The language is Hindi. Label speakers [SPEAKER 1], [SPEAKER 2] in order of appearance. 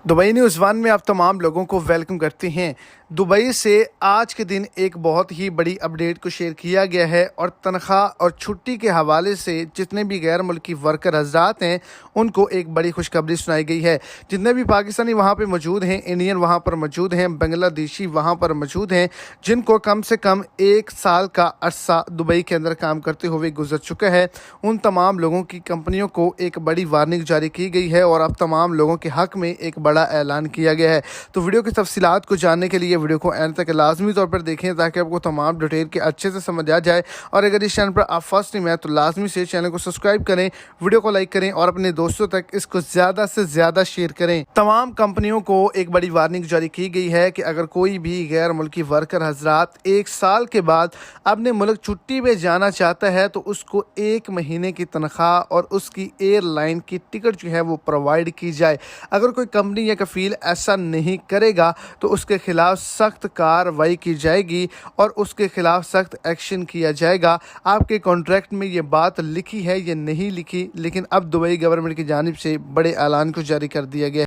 [SPEAKER 1] दुबई न्यूज़ वन में आप तमाम लोगों को वेलकम करते हैं। दुबई से आज के दिन एक बहुत ही बड़ी अपडेट को शेयर किया गया है और तनख्वाह और छुट्टी के हवाले से जितने भी गैर मुल्की वर्कर हजरात हैं उनको एक बड़ी खुशखबरी सुनाई गई है। जितने भी पाकिस्तानी वहाँ पे मौजूद हैं, इंडियन वहाँ पर मौजूद हैं, बांग्लादेशी वहाँ पर मौजूद हैं, जिनको कम से कम 1 साल का अरसा दुबई के अंदर काम करते हुए गुजर चुका है, उन तमाम लोगों की कंपनियों को एक बड़ी वार्निंग जारी की गई है और अब तमाम लोगों के हक़ में एक बड़ा ऐलान किया गया है। तो वीडियो की तफसीलात को जानने के लिए वीडियो को एंड तक लाजमी तौर पर देखें ताकि आपको तमाम डिटेल के अच्छे से समझ आ जाए। और अगर इस चैनल पर आप फर्स्ट टाइम है तो लाजमी से चैनल को सब्सक्राइब करें, वीडियो को लाइक करें और अपने दोस्तों तक इसको ज़्यादा से ज़्यादा शेयर करें। तमाम कंपनियों को एक बड़ी वार्निंग जारी की गई है कि अगर कोई भी गैर मुल्की वर्कर हजरात 1 साल के बाद अपने मुल्क छुट्टी पे जाना चाहता है तो उसको 1 महीने की तनख्वाह और उसकी एयरलाइन की टिकट जो है वो प्रोवाइड की जाए। अगर कोई कंपनी या कफील ऐसा नहीं करेगा तो उसके खिलाफ सख्त कार्रवाई की जाएगी और उसके खिलाफ सख्त एक्शन किया जाएगा। आपके कॉन्ट्रैक्ट में ये बात लिखी है या नहीं लिखी, लेकिन अब दुबई गवर्नमेंट की जानिब से बड़े ऐलान को जारी कर दिया गया है।